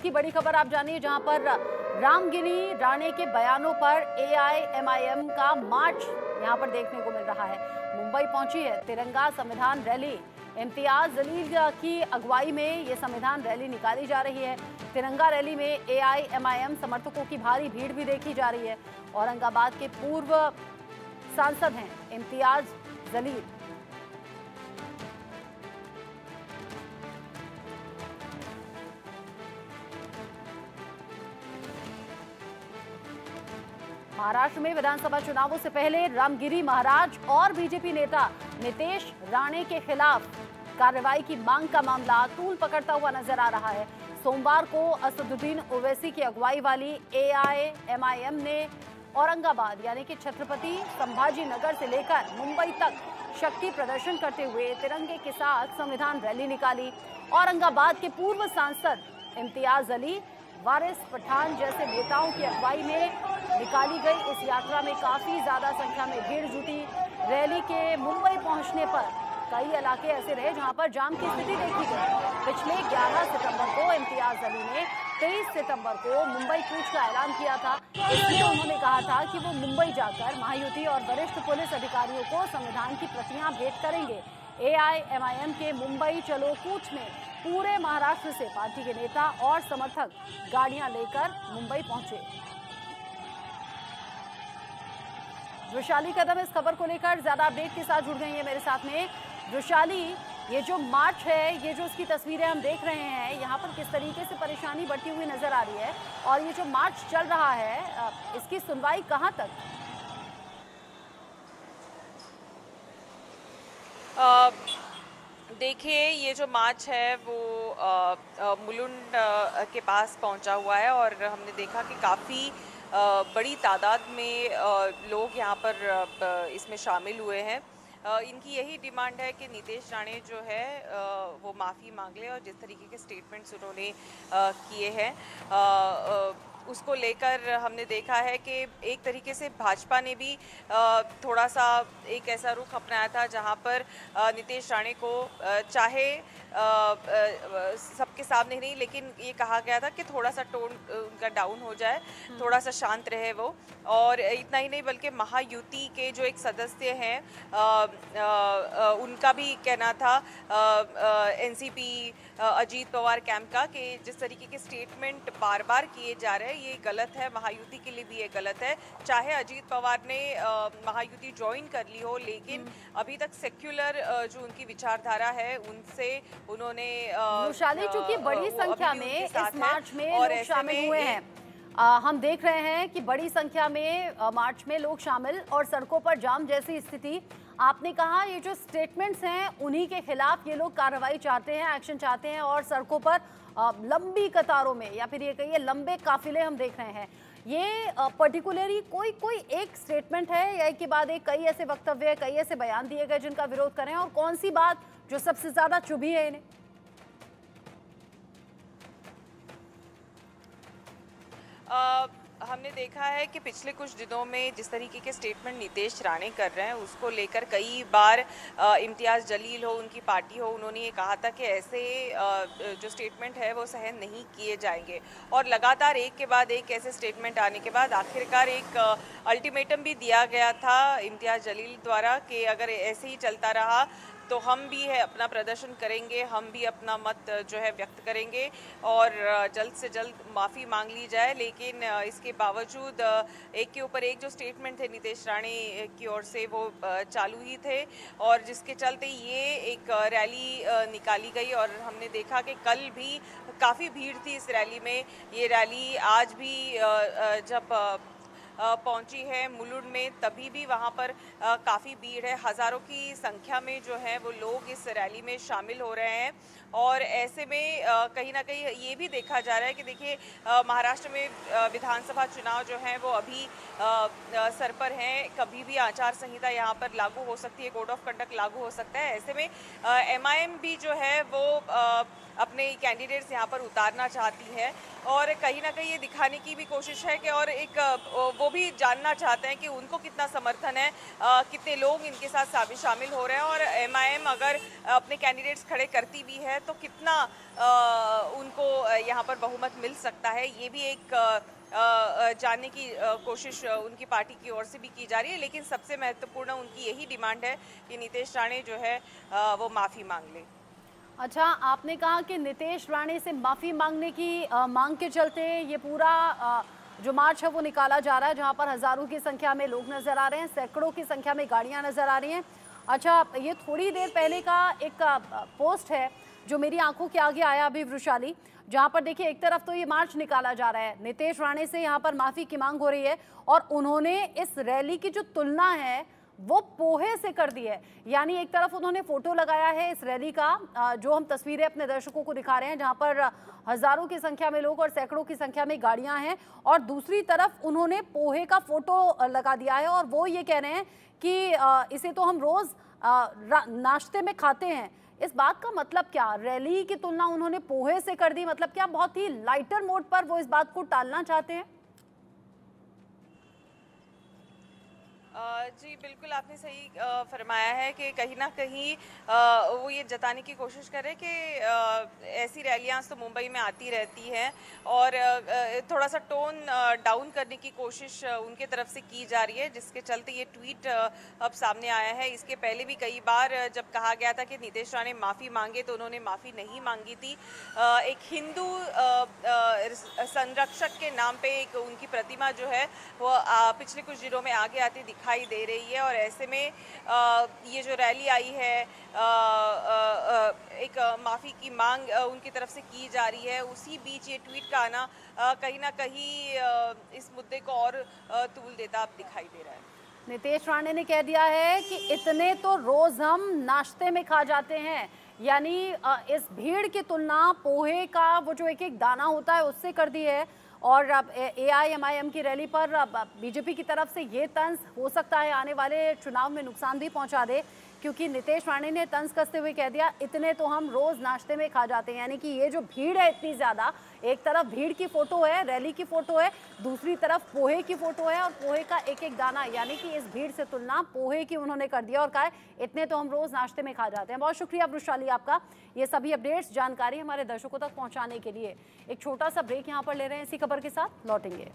की बड़ी खबर आप जानिए, जहां पर रामगिरी राणे के बयानों पर एआईएमआईएम का मार्च यहां पर देखने को मिल रहा है। मुंबई पहुंची है तिरंगा संविधान रैली। इम्तियाज जलील की अगुवाई में ये संविधान रैली निकाली जा रही है। तिरंगा रैली में एआईएमआईएम समर्थकों की भारी भीड़ भी देखी जा रही है। औरंगाबाद के पूर्व सांसद हैं इम्तियाज जलील। महाराष्ट्र में विधानसभा चुनावों से पहले रामगिरी महाराज और बीजेपी नेता नितेश राणे के खिलाफ कार्रवाई की मांग का मामला तूल पकड़ता हुआ नजर आ रहा है। सोमवार को असदुद्दीन ओवैसी की अगुवाई वाली एआईएमआईएम ने औरंगाबाद यानी कि छत्रपति संभाजी नगर से लेकर मुंबई तक शक्ति प्रदर्शन करते हुए तिरंगे के साथ संविधान रैली निकाली। औरंगाबाद के पूर्व सांसद इम्तियाज अली, वारिस पठान जैसे नेताओं की अगुवाई में निकाली गई इस यात्रा में काफी ज्यादा संख्या में भीड़ जुटी। रैली के मुंबई पहुंचने पर कई इलाके ऐसे रहे जहां पर जाम की स्थिति देखी गई। पिछले 11 सितंबर को इम्तियाज अली ने 23 सितंबर को मुंबई कूच का ऐलान किया था। इसमें उन्होंने कहा था कि वो मुंबई जाकर महायुति और वरिष्ठ पुलिस अधिकारियों को संविधान की प्रतियां भेंट करेंगे। एआईएमआईएम के मुंबई चलो कूच में पूरे महाराष्ट्र से पार्टी के नेता और समर्थक गाड़ियां लेकर मुंबई पहुंचे। वैशाली कदम इस खबर को लेकर ज्यादा अपडेट के साथ जुड़ गई है मेरे साथ में। वैशाली, ये जो मार्च है, ये जो इसकी तस्वीरें हम देख रहे हैं, यहाँ पर किस तरीके से परेशानी बढ़ती हुई नजर आ रही है और ये जो मार्च चल रहा है इसकी सुनवाई कहाँ तक? देखिए, ये जो मार्च है वो मुलुंड के पास पहुंचा हुआ है और हमने देखा कि काफ़ी बड़ी तादाद में लोग यहाँ पर इसमें शामिल हुए हैं। इनकी यही डिमांड है कि नितेश राणे जो है वो माफ़ी मांग ले और जिस तरीके के स्टेटमेंट्स उन्होंने किए हैं उसको लेकर हमने देखा है कि एक तरीके से भाजपा ने भी थोड़ा सा एक ऐसा रुख अपनाया था जहां पर नितेश राणे को चाहे सबके सामने नहीं, लेकिन ये कहा गया था कि थोड़ा सा टोन उनका डाउन हो जाए, थोड़ा सा शांत रहे वो। और इतना ही नहीं बल्कि महायुति के जो एक सदस्य हैं उनका भी कहना था एनसीपी अजीत पवार कैंप का कि जिस तरीके के स्टेटमेंट बार बार किए जा रहे हैं ये गलत है, महायुति के लिए भी ये गलत है। चाहे अजीत पवार ने महायुति ज्वाइन कर ली हो, लेकिन अभी तक सेक्युलर जो उनकी विचारधारा है उनसे उन्होंने वैशाली, चूंकि बड़ी संख्या में इस मार्च में लोग शामिल हुए हैं, हम देख रहे हैं कि बड़ी संख्या में मार्च में लोग शामिल और सड़कों पर जाम जैसी स्थिति। आपने कहा ये जो स्टेटमेंट्स हैं उन्हीं के खिलाफ ये लोग कार्रवाई चाहते हैं, एक्शन चाहते हैं और सड़कों पर लंबी कतारों में या फिर ये कहिए लंबे काफिले हम देख रहे हैं। ये पर्टिकुलरली कोई एक स्टेटमेंट है या एक के बाद एक कई ऐसे वक्तव्य, कई ऐसे बयान दिए गए जिनका विरोध करें, और कौन सी बात जो सबसे ज्यादा चुभी है इन्हें? हमने देखा है कि पिछले कुछ दिनों में जिस तरीके के स्टेटमेंट नितेश राणे कर रहे हैं उसको लेकर कई बार इम्तियाज जलील हो, उनकी पार्टी हो, उन्होंने ये कहा था कि ऐसे जो स्टेटमेंट है वो सहन नहीं किए जाएंगे। और लगातार एक के बाद एक ऐसे स्टेटमेंट आने के बाद आखिरकार एक अल्टीमेटम भी दिया गया था इम्तियाज जलील द्वारा कि अगर ऐसे ही चलता रहा तो हम भी है अपना प्रदर्शन करेंगे, हम भी अपना मत जो है व्यक्त करेंगे और जल्द से जल्द माफ़ी मांग ली जाए। लेकिन इसके बावजूद एक के ऊपर एक जो स्टेटमेंट थे नितेश राणे की ओर से वो चालू ही थे और जिसके चलते ये एक रैली निकाली गई और हमने देखा कि कल भी काफ़ी भीड़ थी इस रैली में। ये रैली आज भी जब पहुंची है मुलुंड में तभी भी वहां पर काफ़ी भीड़ है, हज़ारों की संख्या में जो है वो लोग इस रैली में शामिल हो रहे हैं। और ऐसे में कहीं ना कहीं ये भी देखा जा रहा है कि देखिए महाराष्ट्र में विधानसभा चुनाव जो हैं वो अभी सर पर हैं, कभी भी आचार संहिता यहाँ पर लागू हो सकती है, कोड ऑफ कंडक्ट लागू हो सकता है। ऐसे में एमआईएम भी जो है वो अपने कैंडिडेट्स यहाँ पर उतारना चाहती हैं और कहीं ना कहीं ये दिखाने की भी कोशिश है कि और एक वो भी जानना चाहते हैं कि उनको कितना समर्थन है, कितने लोग इनके साथ शामिल हो रहे हैं और एमआईएम अगर अपने कैंडिडेट्स खड़े करती भी है तो कितना उनको यहाँ पर बहुमत मिल सकता है। ये भी एक जानने की कोशिश उनकी पार्टी की ओर से भी की जा रही है, लेकिन सबसे महत्वपूर्ण उनकी यही डिमांड है कि नीतीश राणे जो है वो माफ़ी मांग ले। अच्छा, आपने कहा कि नीतीश राणे से माफ़ी मांगने की मांग के चलते ये पूरा जो मार्च है वो निकाला जा रहा है, जहां पर हज़ारों की संख्या में लोग नज़र आ रहे हैं, सैकड़ों की संख्या में गाड़ियां नज़र आ रही हैं। अच्छा, ये थोड़ी देर पहले का एक पोस्ट है जो मेरी आंखों के आगे आया अभी वृषाली, जहां पर देखिए एक तरफ तो ये मार्च निकाला जा रहा है, नीतीश राणे से यहाँ पर माफ़ी की मांग हो रही है और उन्होंने इस रैली की जो तुलना है वो पोहे से कर दी है। यानी एक तरफ उन्होंने फोटो लगाया है इस रैली का, जो हम तस्वीरें अपने दर्शकों को दिखा रहे हैं, जहां पर हजारों की संख्या में लोग और सैकड़ों की संख्या में गाड़ियां हैं, और दूसरी तरफ उन्होंने पोहे का फोटो लगा दिया है और वो ये कह रहे हैं कि इसे तो हम रोज नाश्ते में खाते हैं। इस बात का मतलब क्या? रैली की तुलना उन्होंने पोहे से कर दी, मतलब क्या बहुत ही लाइटर मोड पर वो इस बात को टालना चाहते हैं? जी बिल्कुल, आपने सही फरमाया है कि कहीं ना कहीं वो ये जताने की कोशिश कर रहे हैं कि ऐसी रैलियां तो मुंबई में आती रहती हैं और थोड़ा सा टोन डाउन करने की कोशिश उनके तरफ से की जा रही है, जिसके चलते ये ट्वीट अब सामने आया है। इसके पहले भी कई बार जब कहा गया था कि नीतीश राणे माफ़ी मांगे तो उन्होंने माफ़ी नहीं मांगी थी। एक हिंदू संरक्षक के नाम पे एक उनकी प्रतिमा जो है वो पिछले कुछ दिनों में आगे आती दिखाई दे रही है और ऐसे में ये जो रैली आई है एक माफ़ी की मांग उनकी तरफ से की जा रही है, उसी बीच ये ट्वीट का आना कहीं ना कहीं इस मुद्दे को और तूल देता अब दिखाई दे रहा है। नीतीश राणे ने कह दिया है कि इतने तो रोज हम नाश्ते में खा जाते हैं, यानी इस भीड़ की तुलना पोहे का वो जो एक एक दाना होता है उससे कर दी है। और अब एआईएमआईएम की रैली पर बीजेपी की तरफ से ये तंज हो सकता है आने वाले चुनाव में नुकसान भी पहुंचा दे, क्योंकि नीतीश राणे ने तंज कसते हुए कह दिया इतने तो हम रोज नाश्ते में खा जाते हैं। यानी कि ये जो भीड़ है इतनी ज़्यादा, एक तरफ भीड़ की फोटो है, रैली की फोटो है, दूसरी तरफ पोहे की फोटो है और पोहे का एक एक दाना, यानी कि इस भीड़ से तुलना पोहे की उन्होंने कर दिया और कहा इतने तो हम रोज नाश्ते में खा जाते हैं। बहुत शुक्रिया वृषाली आपका, ये सभी अपडेट्स जानकारी हमारे दर्शकों तक पहुंचाने के लिए। एक छोटा सा ब्रेक यहाँ पर ले रहे हैं, इसी खबर के साथ लौटेंगे।